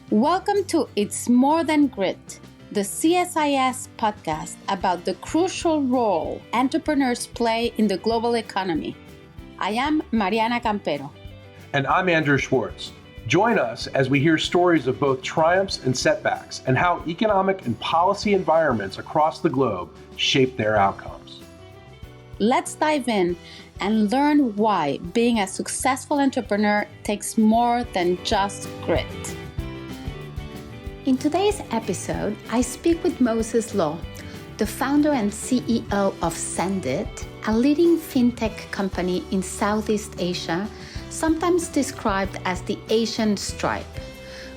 Welcome to It's More Than Grit, the CSIS podcast about the crucial role entrepreneurs play in the global economy. I am Mariana Campero. And I'm Andrew Schwartz. Join us as we hear stories of both triumphs and setbacks and how economic and policy environments across the globe shape their outcomes. Let's dive in and learn why being a successful entrepreneur takes more than just grit. In today's episode, I speak with Moses Law, the founder and CEO of Xendit, a leading fintech company in Southeast Asia, sometimes described as the Asian Stripe.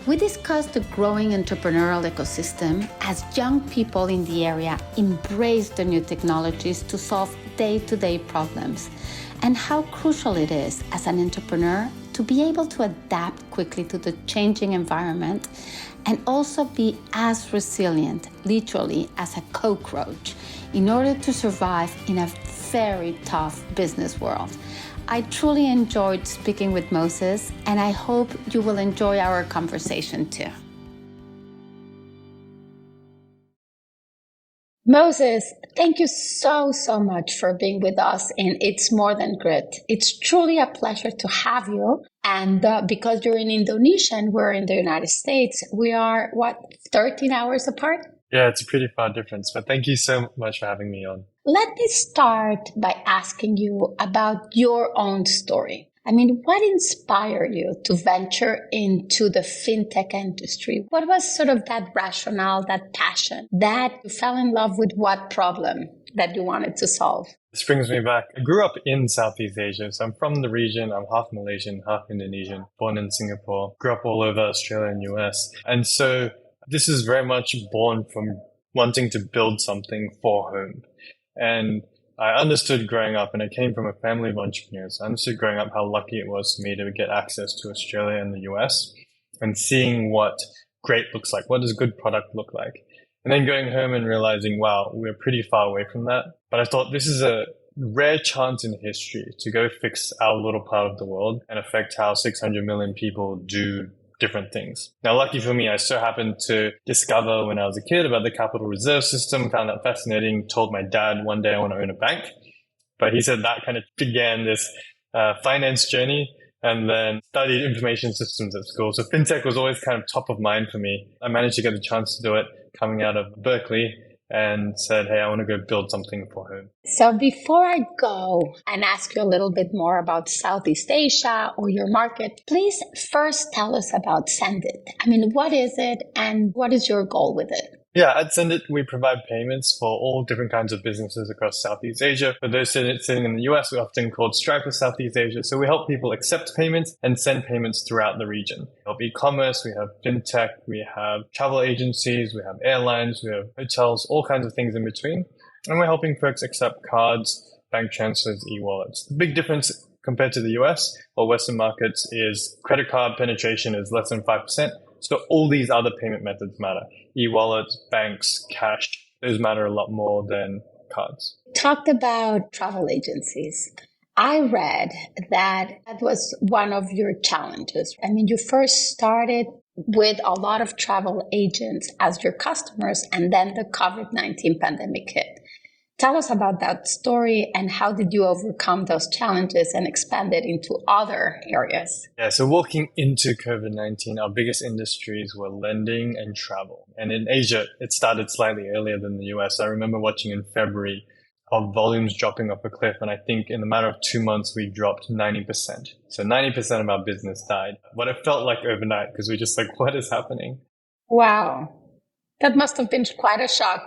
We discussed the growing entrepreneurial ecosystem as young people in the area embrace the new technologies to solve day-to-day problems, and how crucial it is as an entrepreneur to be able to adapt quickly to the changing environment and also be as resilient, literally, as a cockroach in order to survive in a very tough business world. I truly enjoyed speaking with Moses, and I hope you will enjoy our conversation too. Moses, thank you so much for being with us in It's More Than Grit. It's truly a pleasure to have you. And because you're in Indonesia and we're in the United States, we are, 13 hours apart? Yeah, it's a pretty far difference, but thank you so much for having me on. Let me start by asking you about your own story. I mean, what inspired you to venture into the fintech industry? What was sort of that rationale, that passion, that you fell in love with what problem that you wanted to solve? This brings me back. I grew up in Southeast Asia, so I'm from the region. I'm half Malaysian, half Indonesian, born in Singapore, grew up all over Australia and US. And so this is very much born from wanting to build something for home. And I understood growing up, and I came from a family of entrepreneurs. I understood growing up how lucky it was for me to get access to Australia and the US and seeing what great looks like. What does good product look like? And then going home and realizing, wow, we're pretty far away from that. But I thought this is a rare chance in history to go fix our little part of the world and affect how 600 million people do different things. Now, lucky for me, I so happened to discover when I was a kid about the capital reserve system, found that fascinating, told my dad one day I want to own a bank. But he said that kind of began this finance journey, and then studied information systems at school. So fintech was always kind of top of mind for me. I managed to get the chance to do it coming out of Berkeley and said, hey, I want to go build something for home. So before I go and ask you a little bit more about Southeast Asia or your market, please first tell us about Xendit. I mean, what is it and what is your goal with it? Yeah, at Xendit, we provide payments for all different kinds of businesses across Southeast Asia. For those sitting in the US, we're often called Stripe of Southeast Asia. So we help people accept payments and send payments throughout the region. We help e-commerce, we have fintech, we have travel agencies, we have airlines, we have hotels, all kinds of things in between. And we're helping folks accept cards, bank transfers, e-wallets. The big difference compared to the US or Western markets is credit card penetration is less than 5%. So all these other payment methods matter. E-wallets, banks, cash, those matter a lot more than cards. Talked about travel agencies. I read that was one of your challenges. I mean, you first started with a lot of travel agents as your customers, and then the COVID-19 pandemic hit. Tell us about that story and how did you overcome those challenges and expand it into other areas? Yeah, so walking into COVID-19, our biggest industries were lending and travel. And in Asia, it started slightly earlier than the US. I remember watching in February of volumes dropping off a cliff. And I think in the matter of 2 months, we dropped 90%. So 90% of our business died. But it felt like overnight because we just like, what is happening? Wow. That must have been quite a shock.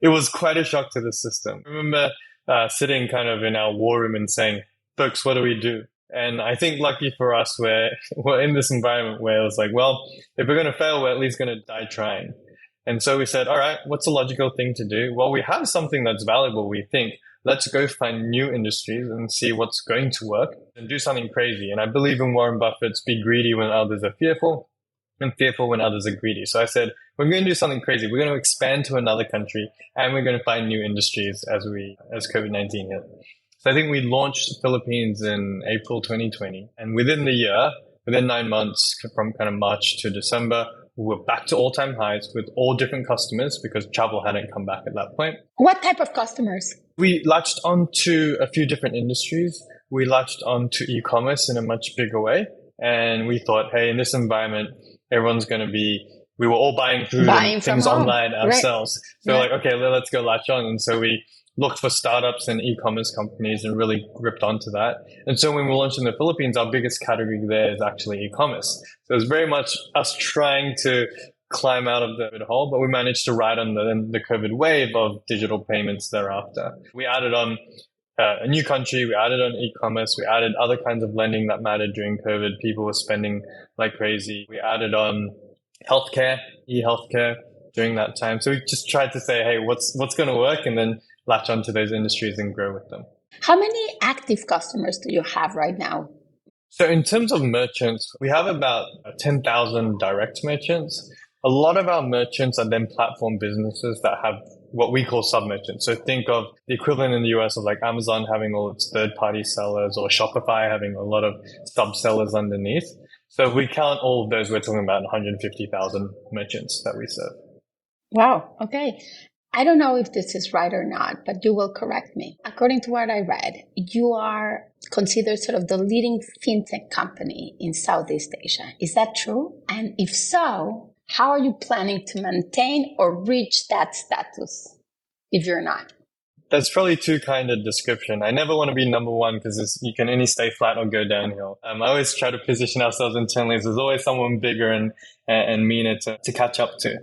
It was quite a shock to the system. I remember sitting kind of in our war room and saying, folks, what do we do? And I think lucky for us, we're in this environment where it was like, well, if we're going to fail, we're at least going to die trying. And so we said, all right, what's the logical thing to do? Well, we have something that's valuable, we think. Let's go find new industries and see what's going to work and do something crazy. And I believe in Warren Buffett's be greedy when others are fearful and fearful when others are greedy. So I said, we're going to do something crazy. We're going to expand to another country and we're going to find new industries as COVID-19 hit. So I think we launched Philippines in April 2020. And within the year, within 9 months, from kind of March to December, we were back to all-time highs with all different customers because travel hadn't come back at that point. What type of customers? We latched onto a few different industries. We latched onto e-commerce in a much bigger way. And we thought, hey, in this environment, everyone's going to be, we were all buying food and things online ourselves. Right. So like, okay, let's go latch on. And so we looked for startups and e-commerce companies and really gripped onto that. And so when we launched in the Philippines, our biggest category there is actually e-commerce. So it was very much us trying to climb out of the COVID hole, but we managed to ride on the COVID wave of digital payments thereafter. We added on a new country, we added on e-commerce, we added other kinds of lending that mattered during COVID. People were spending like crazy. We added on healthcare, e-healthcare during that time. So we just tried to say, hey, what's going to work? And then latch onto those industries and grow with them. How many active customers do you have right now? So in terms of merchants, we have about 10,000 direct merchants. A lot of our merchants are then platform businesses that have what we call sub-merchants. So think of the equivalent in the US of like Amazon having all its third-party sellers or Shopify having a lot of sub-sellers underneath. So if we count all of those, we're talking about 150,000 merchants that we serve. Wow. Okay. I don't know if this is right or not, but you will correct me. According to what I read, you are considered sort of the leading fintech company in Southeast Asia. Is that true? And if so, how are you planning to maintain or reach that status if you're not? That's probably too kind a description. I never want to be number one because you can only stay flat or go downhill. I always try to position ourselves internally as there's always someone bigger and meaner to catch up to.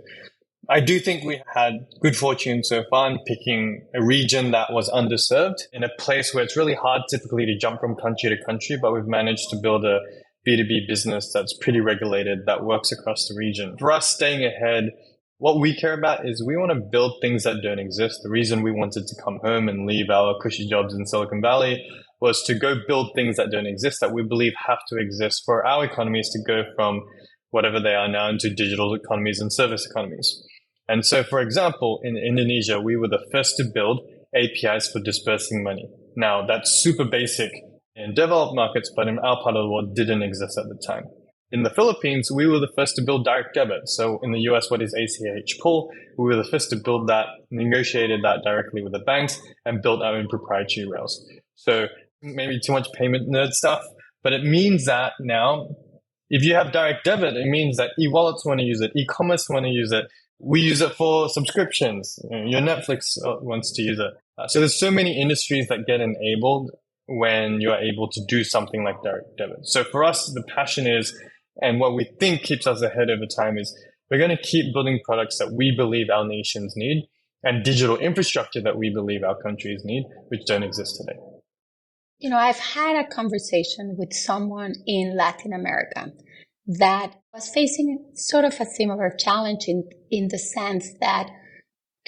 I do think we had good fortune so far in picking a region that was underserved in a place where it's really hard typically to jump from country to country, but we've managed to build a B2B business that's pretty regulated that works across the region. For us, staying ahead, what we care about is we want to build things that don't exist. The reason we wanted to come home and leave our cushy jobs in Silicon Valley was to go build things that don't exist that we believe have to exist for our economies to go from whatever they are now into digital economies and service economies. And so, for example, in Indonesia, we were the first to build APIs for dispersing money. Now, that's super basic in developed markets, but in our part of the world didn't exist at the time. In the Philippines, we were the first to build direct debit. So in the US, what is ACH pull? We were the first to build that, negotiated that directly with the banks, and built our own proprietary rails. So maybe too much payment nerd stuff, but it means that now, if you have direct debit, it means that e-wallets want to use it, e-commerce want to use it. We use it for subscriptions. Your Netflix wants to use it. So there's so many industries that get enabled when you're able to do something like direct debit. So for us, the passion is, and what we think keeps us ahead over time is we're going to keep building products that we believe our nations need and digital infrastructure that we believe our countries need, which don't exist today. You know, I've had a conversation with someone in Latin America that was facing sort of a similar challenge in the sense that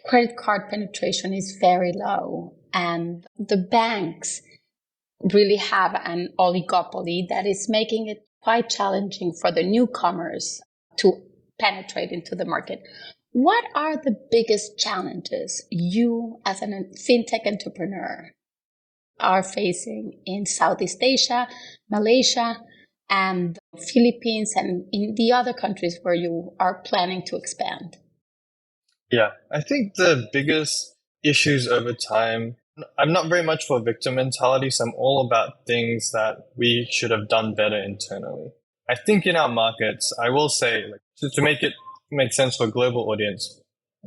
credit card penetration is very low and the banks really have an oligopoly that is making it quite challenging for the newcomers to penetrate into the market. What are the biggest challenges you as a fintech entrepreneur are facing in Southeast Asia, Malaysia, and Philippines, and in the other countries where you are planning to expand? Yeah, I think the biggest issues over time, I'm not very much for victim mentality, so I'm all about things that we should have done better internally. I think in our markets, I will say, to make it make sense for a global audience,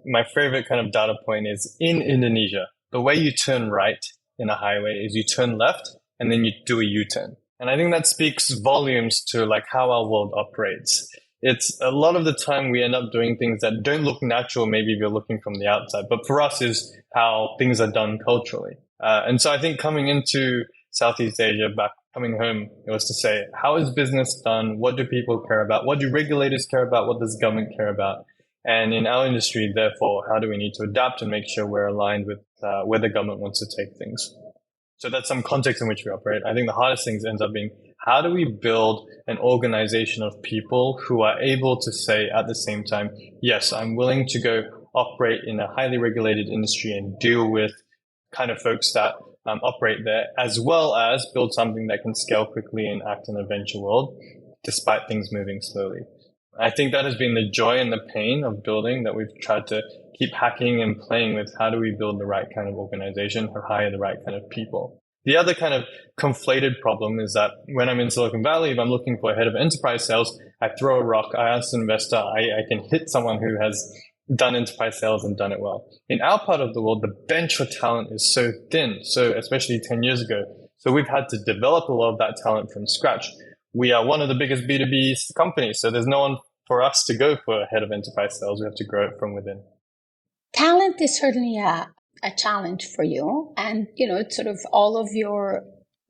my favorite kind of data point is in Indonesia, the way you turn right in a highway is you turn left and then you do a U-turn. And I think that speaks volumes to like how our world operates. It's a lot of the time we end up doing things that don't look natural, maybe if you're looking from the outside, but for us is how things are done culturally. And so I think coming into Southeast Asia, coming home, it was to say, how is business done? What do people care about? What do regulators care about? What does government care about? And in our industry, therefore, how do we need to adapt and make sure we're aligned with where the government wants to take things? So that's some context in which we operate. I think the hardest things ends up being, how do we build an organization of people who are able to say at the same time, yes, I'm willing to go operate in a highly regulated industry and deal with kind of folks that operate there, as well as build something that can scale quickly and act in a venture world. despite things moving slowly. I think that has been the joy and the pain of building, that we've tried to keep hacking and playing with how do we build the right kind of organization or hire the right kind of people. The other kind of conflated problem is that when I'm in Silicon Valley, if I'm looking for a head of enterprise sales, I throw a rock, I ask an investor, I can hit someone who has done enterprise sales and done it well. In our part of the world, the bench for talent is so thin, so especially 10 years ago. So we've had to develop a lot of that talent from scratch. We are one of the biggest B2B companies, so there's no one for us to go for a head of enterprise sales. We have to grow it from within. Talent is certainly a challenge for you. And, it's sort of all of your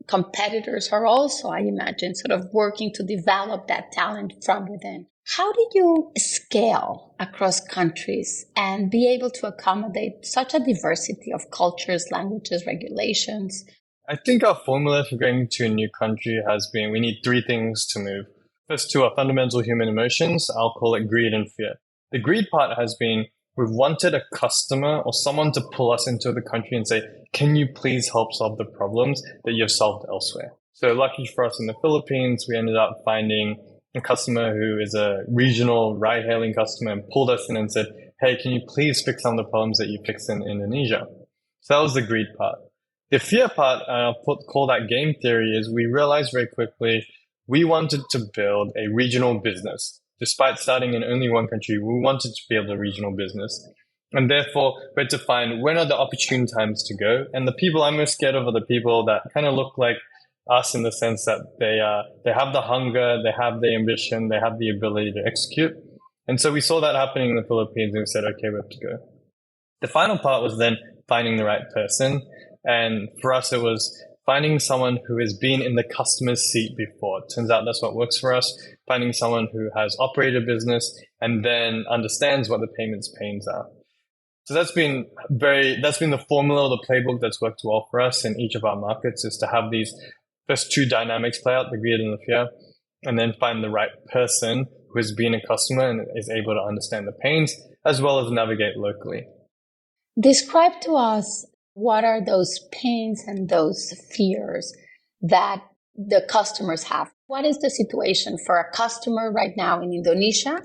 competitors are also, I imagine, sort of working to develop that talent from within. How did you scale across countries and be able to accommodate such a diversity of cultures, languages, regulations? I think our formula for going to a new country has been, we need three things to move. First two are fundamental human emotions. I'll call it greed and fear. The greed part has been, we've wanted a customer or someone to pull us into the country and say, can you please help solve the problems that you've solved elsewhere? So lucky for us in the Philippines, we ended up finding a customer who is a regional ride-hailing customer and pulled us in and said, hey, can you please fix some of the problems that you fixed in Indonesia? So that was the greed part. The fear part, call that game theory, is we realized very quickly we wanted to build a regional business. Despite starting in only one country, we wanted to build a regional business. And therefore, we had to find when are the opportune times to go. And the people I'm most scared of are the people that kind of look like us in the sense that they have the hunger, they have the ambition, they have the ability to execute. And so we saw that happening in the Philippines and we said, okay, we have to go. The final part was then finding the right person. And for us, it was finding someone who has been in the customer's seat before. It turns out that's what works for us. Finding someone who has operated a business and then understands what the payments pains are. So that's been the formula, the playbook that's worked well for us in each of our markets, is to have these first two dynamics play out, the greed and the fear, and then find the right person who has been a customer and is able to understand the pains as well as navigate locally. Describe to us what are those pains and those fears that the customers have. What is the situation for a customer right now in Indonesia,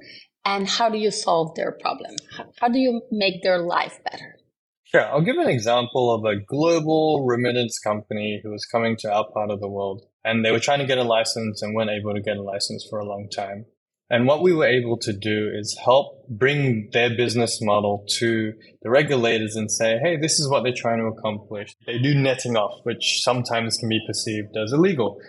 and how do you solve their problem? How do you make their life better? Sure. I'll give an example of a global remittance company who was coming to our part of the world, and they were trying to get a license and weren't able to get a license for a long time. And what we were able to do is help bring their business model to the regulators and say, hey, this is what they're trying to accomplish. They do netting off, which sometimes can be perceived as illegal.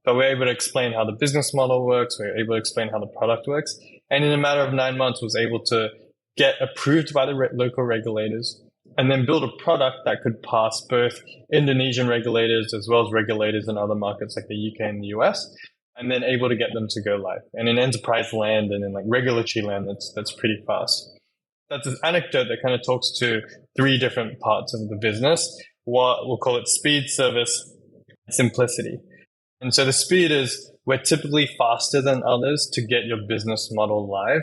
But we're able to explain how the business model works. We're able to explain how the product works. And in a matter of 9 months, was able to get approved by the local regulators and then build a product that could pass both Indonesian regulators as well as regulators in other markets like the UK and the US. And then able to get them to go live. And in enterprise land and in like regulatory land, that's pretty fast. That's an anecdote that kind of talks to three different parts of the business. What we'll call it speed, service, simplicity. And so the speed is we're typically faster than others to get your business model live.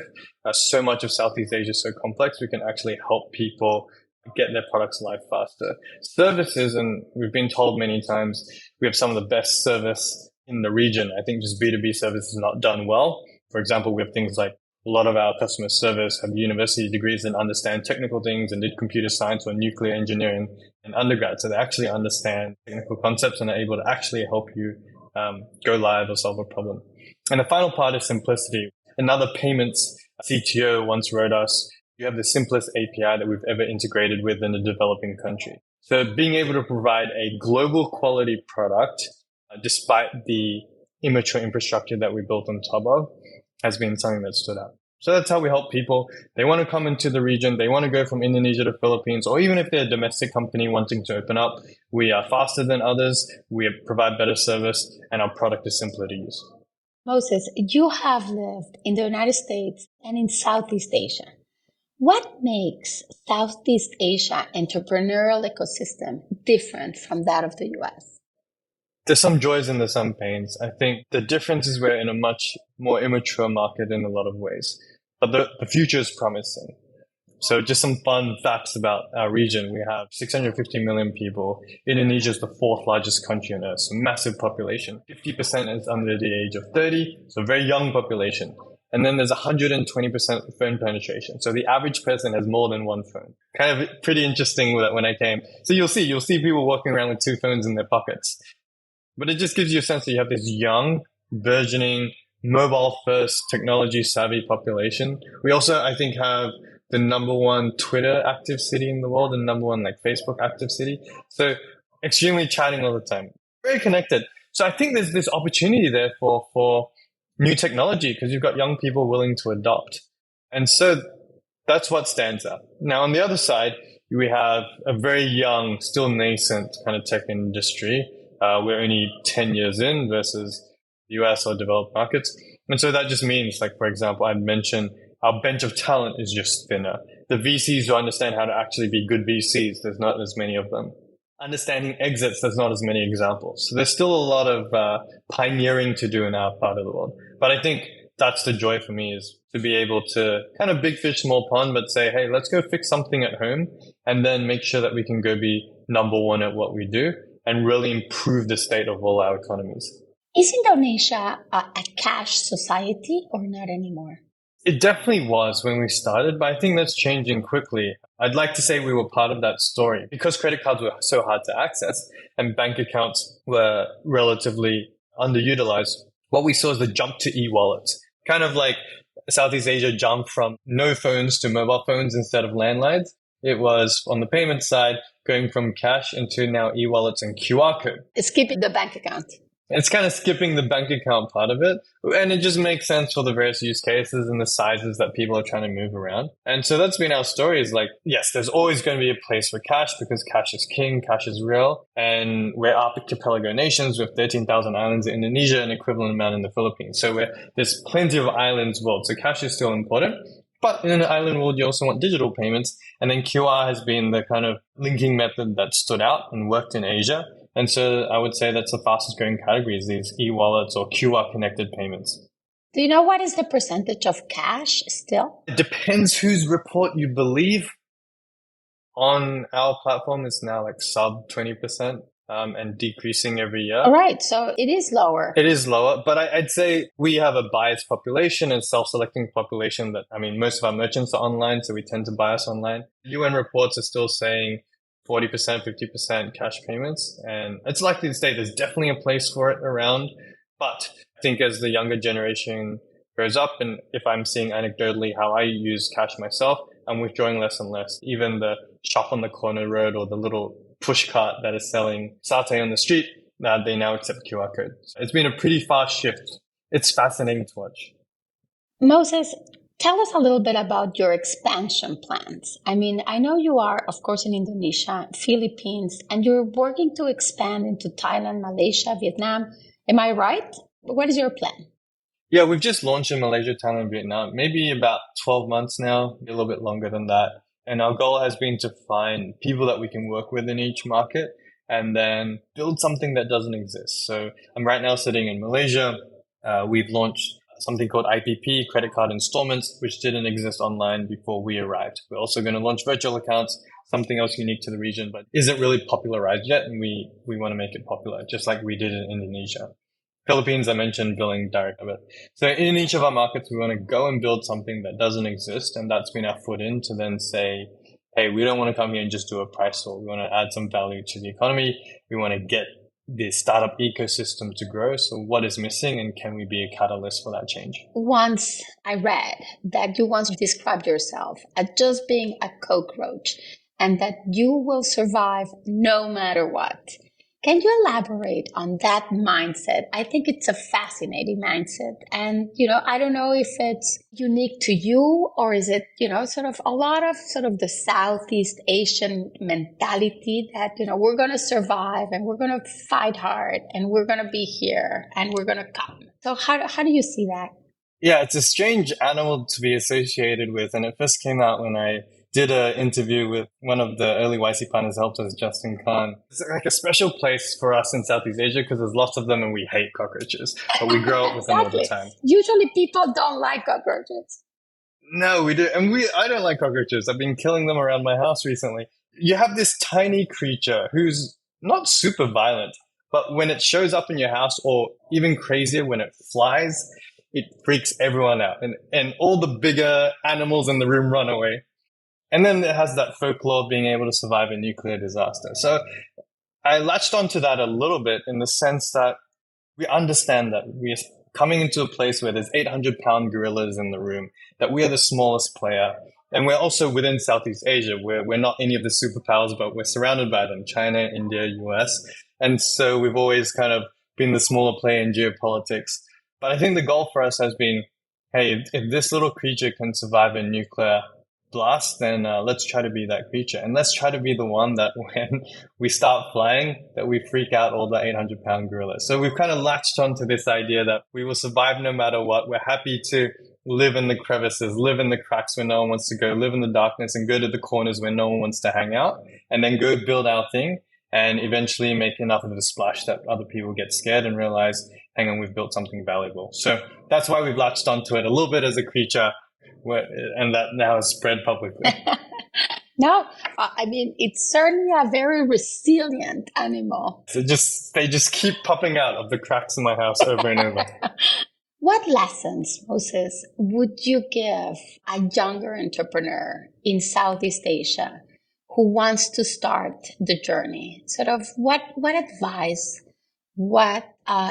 So much of Southeast Asia is so complex, we can actually help people get their products live faster. Services, and we've been told many times, we have some of the best service in the region. I think just B2B service is not done well. For example, we have things like a lot of our customer service have university degrees and understand technical things and did computer science or nuclear engineering in undergrad. So they actually understand technical concepts and are able to actually help you go live or solve a problem. And the final part is simplicity. Another payments CTO once wrote us, you have the simplest API that we've ever integrated with in a developing country. So being able to provide a global quality product despite the immature infrastructure that we built on top of, has been something that stood out. So that's how we help people. They want to come into the region. They want to go from Indonesia to Philippines, or even if they're a domestic company wanting to open up, we are faster than others. We provide better service, and our product is simpler to use. Moses, you have lived in the United States and in Southeast Asia. What makes Southeast Asia entrepreneurial ecosystem different from that of the US? There's some joys and there's some pains. I think the difference is we're in a much more immature market in a lot of ways, but the future is promising. So just some fun facts about our region. We have 650 million people. Indonesia is the fourth largest country on earth, so massive population. 50% is under the age of 30, so very young population. And then there's 120% phone penetration. So the average person has more than one phone. Kind of pretty interesting when I came. So you'll see people walking around with two phones in their pockets. But it just gives you a sense that you have this young, burgeoning, mobile-first, technology-savvy population. We also, I think, have the number one Twitter active city in the world and number one Facebook active city. So extremely chatting all the time, very connected. So I think there's this opportunity there for new technology because you've got young people willing to adopt. And so that's what stands out. Now, on the other side, we have a very young, still nascent kind of tech industry. We're only 10 years in versus the US or developed markets. And so that just means, for example, I mentioned our bench of talent is just thinner. The VCs who understand how to actually be good VCs, there's not as many of them. Understanding exits, there's not as many examples. So there's still a lot of pioneering to do in our part of the world. But I think that's the joy for me, is to be able to kind of big fish, small pond, but say, hey, let's go fix something at home and then make sure that we can go be number one at what we do and really improve the state of all our economies. Is Indonesia a cash society or not anymore? It definitely was when we started, but I think that's changing quickly. I'd like to say we were part of that story because credit cards were so hard to access and bank accounts were relatively underutilized. What we saw is the jump to e-wallets, kind of like Southeast Asia jumped from no phones to mobile phones instead of landlines. It was on the payment side going from cash into now e-wallets and QR code. It's keeping the bank account. It's kind of skipping the bank account part of it. And it just makes sense for the various use cases and the sizes that people are trying to move around. And so that's been our story, is yes, there's always going to be a place for cash because cash is king, cash is real. And we're archipelago nations with 13,000 islands in Indonesia, an equivalent amount in the Philippines. So there's plenty of islands world. So cash is still important. But in an island world, you also want digital payments. And then QR has been the kind of linking method that stood out and worked in Asia. And so I would say that's the fastest growing categories, these e-wallets or QR connected payments. Do you know what is the percentage of cash still? It depends whose report you believe. On our platform, it's now sub 20% and decreasing every year. All right. So it is lower. It is lower. But I'd say we have a biased population and self-selecting population most of our merchants are online, so we tend to bias online. UN reports are still saying 40%, 50% cash payments. And it's likely to stay. There's definitely a place for it around. But I think as the younger generation grows up, and if I'm seeing anecdotally how I use cash myself, I'm withdrawing less and less. Even the shop on the corner road or the little push cart that is selling satay on the street, they now accept QR code. So it's been a pretty fast shift. It's fascinating to watch. Moses, tell us a little bit about your expansion plans. I know you are, of course, in Indonesia, Philippines, and you're working to expand into Thailand, Malaysia, Vietnam. Am I right? What is your plan? Yeah, we've just launched in Malaysia, Thailand, Vietnam, maybe about 12 months now, a little bit longer than that. And our goal has been to find people that we can work with in each market and then build something that doesn't exist. So I'm right now sitting in Malaysia. We've launched something called IPP, credit card installments, which didn't exist online before we arrived. We're also going to launch virtual accounts, something else unique to the region, but isn't really popularized yet. And we want to make it popular, just like we did in Indonesia. Philippines, I mentioned billing direct debit. So in each of our markets, we want to go and build something that doesn't exist. And that's been our foot in to then say, hey, we don't want to come here and just do a price war. We want to add some value to the economy. We want to get the startup ecosystem to grow. So what is missing and can we be a catalyst for that change? Once I read that you once described yourself as just being a cockroach and that you will survive no matter what. Can you elaborate on that mindset? I think it's a fascinating mindset. And, I don't know if it's unique to you or is it, sort of a lot of the Southeast Asian mentality that, we're going to survive and we're going to fight hard and we're going to be here and we're going to come. So how do you see that? Yeah, it's a strange animal to be associated with. And it first came out when I did an interview with one of the early YC partners helped us, Justin Khan. It's like a special place for us in Southeast Asia because there's lots of them and we hate cockroaches, but we grow up with them all the time. Usually people don't like cockroaches. No, we do. And I don't like cockroaches. I've been killing them around my house recently. You have this tiny creature who's not super violent, but when it shows up in your house, or even crazier, when it flies, it freaks everyone out. And all the bigger animals in the room run away. And then it has that folklore of being able to survive a nuclear disaster. So I latched onto that a little bit in the sense that we understand that we are coming into a place where there's 800-pound gorillas in the room, that we are the smallest player. And we're also within Southeast Asia, where we're not any of the superpowers, but we're surrounded by them, China, India, US. And so we've always kind of been the smaller player in geopolitics. But I think the goal for us has been, hey, if this little creature can survive a nuclear blast, then let's try to be that creature. And let's try to be the one that when we start flying, that we freak out all the 800-pound gorillas. So we've kind of latched onto this idea that we will survive no matter what. We're happy to live in the crevices, live in the cracks where no one wants to go, live in the darkness, and go to the corners where no one wants to hang out, and then go build our thing and eventually make enough of a splash that other people get scared and realize, hang on, we've built something valuable. So that's why we've latched onto it a little bit as a creature, and that now is spread publicly. No, I mean, it's certainly a very resilient animal. So they just keep popping out of the cracks in my house over and over. What lessons, Moses, would you give a younger entrepreneur in Southeast Asia who wants to start the journey? Sort of what advice, what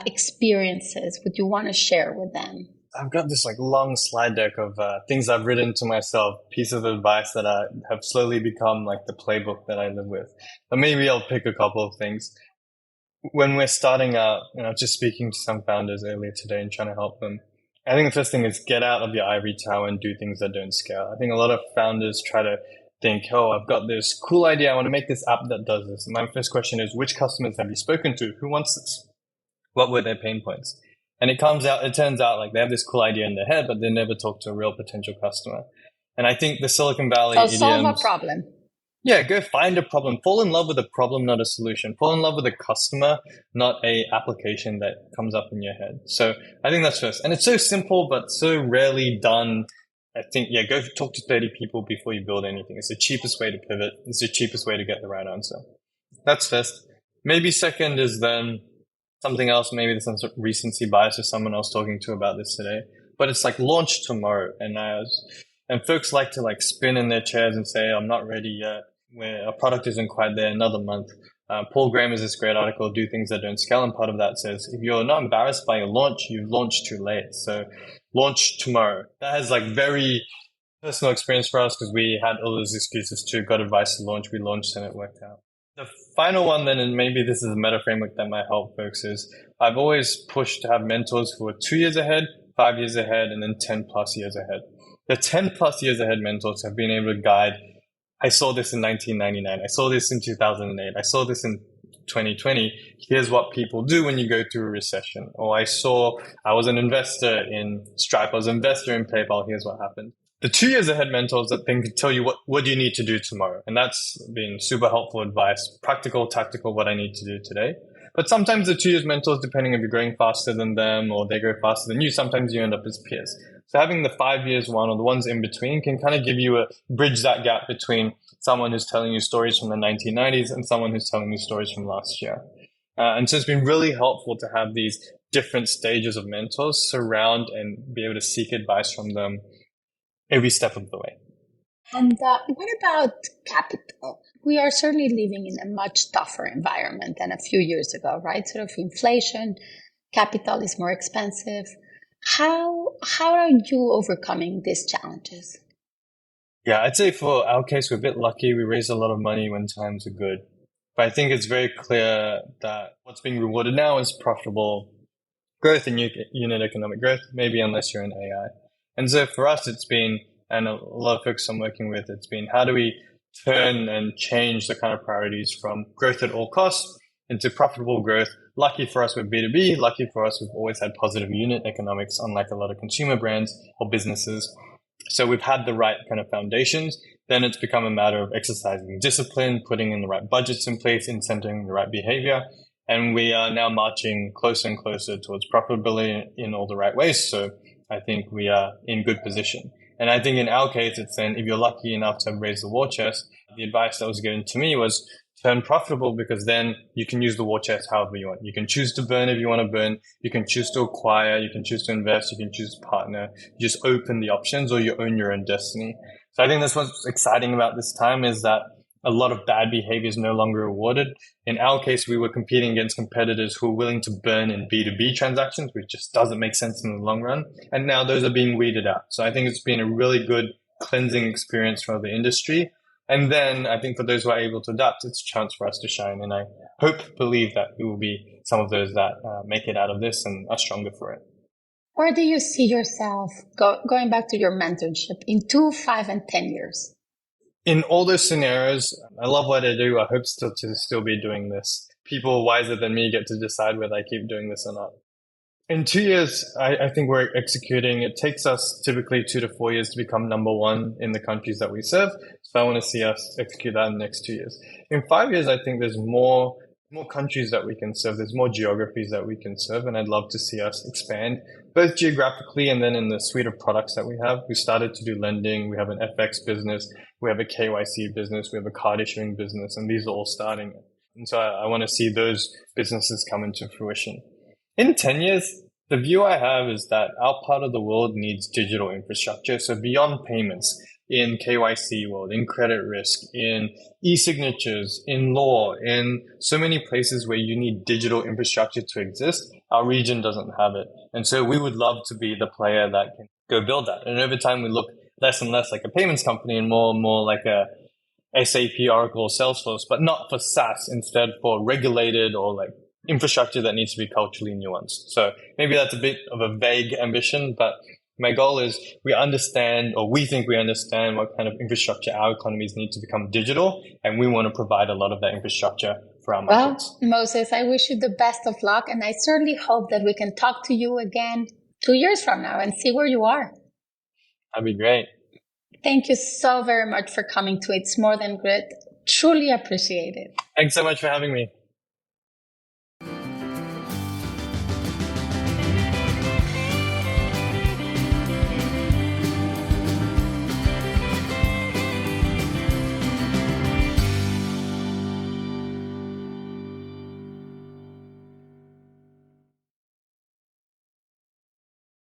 experiences would you want to share with them? I've got this long slide deck of things I've written to myself, pieces of advice that have slowly become the playbook that I live with. But maybe I'll pick a couple of things. When we're starting out, just speaking to some founders earlier today and trying to help them, I think the first thing is get out of your ivory tower and do things that don't scale. I think a lot of founders try to think, oh, I've got this cool idea. I want to make this app that does this. And my first question is, which customers have you spoken to? Who wants this? What were their pain points? And it turns out they have this cool idea in their head, but they never talk to a real potential customer. And I think the Silicon Valley idioms, solve a problem. Yeah, go find a problem. Fall in love with a problem, not a solution. Fall in love with a customer, not a application that comes up in your head. So I think that's first. And it's so simple, but so rarely done. I think, go talk to 30 people before you build anything. It's the cheapest way to pivot. It's the cheapest way to get the right answer. That's first. Maybe second is then something else. Maybe there's some sort of recency bias or someone else talking to about this today. But it's launch tomorrow. And folks like to spin in their chairs and say, I'm not ready yet. Where a product isn't quite there, another month. Paul Graham has this great article, Do Things That Don't Scale, and part of that says, if you're not embarrassed by your launch, you've launched too late. So launch tomorrow. That has very personal experience for us because we had all those excuses too, got advice to launch, we launched and it worked out. The final one then, and maybe this is a meta framework that might help folks, is I've always pushed to have mentors who are 2 years ahead, 5 years ahead, and then 10 plus years ahead. The 10 plus years ahead mentors have been able to guide, I saw this in 1999. I saw this in 2008. I saw this in 2020. Here's what people do when you go through a recession. Or I was an investor in Stripe. I was an investor in PayPal. Here's what happened. The 2 years ahead mentors that can tell you what do you need to do tomorrow. And that's been super helpful advice, practical, tactical, what I need to do today. But sometimes the 2 years mentors, depending if you're growing faster than them or they grow faster than you, sometimes you end up as peers. So having the 5 years one or the ones in between can kind of give you bridge that gap between someone who's telling you stories from the 1990s and someone who's telling you stories from last year. And so it's been really helpful to have these different stages of mentors surround and be able to seek advice from them every step of the way. And what about capital? We are certainly living in a much tougher environment than a few years ago, right? Sort of inflation, capital is more expensive. How are you overcoming these challenges? Yeah, I'd say for our case, we're a bit lucky. We raised a lot of money when times are good. But I think it's very clear that what's being rewarded now is profitable growth and unit economic growth, maybe unless you're in AI. And so for us, it's been, and a lot of folks I'm working with, it's been how do we turn and change the kind of priorities from growth at all costs into profitable growth. Lucky for us with B2B, lucky for us, we've always had positive unit economics, unlike a lot of consumer brands or businesses. So we've had the right kind of foundations. Then it's become a matter of exercising discipline, putting in the right budgets in place, incenting the right behavior. And we are now marching closer and closer towards profitability in all the right ways. So I think we are in good position. And I think in our case, it's then if you're lucky enough to have raised the war chest, the advice that was given to me was turn profitable, because then you can use the war chest however you want. You can choose to burn if you want to burn. You can choose to acquire. You can choose to invest. You can choose to partner. You just open the options, or you own your own destiny. So I think that's what's exciting about this time, is that a lot of bad behavior is no longer rewarded. In our case, we were competing against competitors who were willing to burn in B2B transactions, which just doesn't make sense in the long run. And now those are being weeded out. So I think it's been a really good cleansing experience for the industry. And then I think for those who are able to adapt, it's a chance for us to shine. And I believe that we will be some of those that make it out of this and are stronger for it. Where do you see yourself going back to your mentorship in 2, 5, and 10 years? In all those scenarios, I love what I do. I hope to still be doing this. People wiser than me get to decide whether I keep doing this or not. In 2 years, I think we're executing. It takes us typically 2 to 4 years to become number one in the countries that we serve. So I want to see us execute that in the next 2 years. In 5 years, I think there's more countries that we can serve. There's more geographies that we can serve. And I'd love to see us expand both geographically and then in the suite of products that we have. We started to do lending. We have an FX business. We have a KYC business. We have a card issuing business. And these are all starting. And so I want to see those businesses come into fruition. In 10 years, the view I have is that our part of the world needs digital infrastructure. So beyond payments, in KYC world, in credit risk, in e-signatures, in law, in so many places where you need digital infrastructure to exist, our region doesn't have it. And so we would love to be the player that can go build that. And over time, we look less and less like a payments company and more and more like a SAP, Oracle, Salesforce, but not for SaaS, instead for regulated or like infrastructure that needs to be culturally nuanced. So maybe that's a bit of a vague ambition, but my goal is we understand, or we think we understand, what kind of infrastructure our economies need to become digital, and we want to provide a lot of that infrastructure for our markets. Well, Moses, I wish you the best of luck, and I certainly hope that we can talk to you again 2 years from now and see where you are. That'd be great. Thank you so very much for coming to It's More Than Grit. Truly appreciate it. Thanks so much for having me.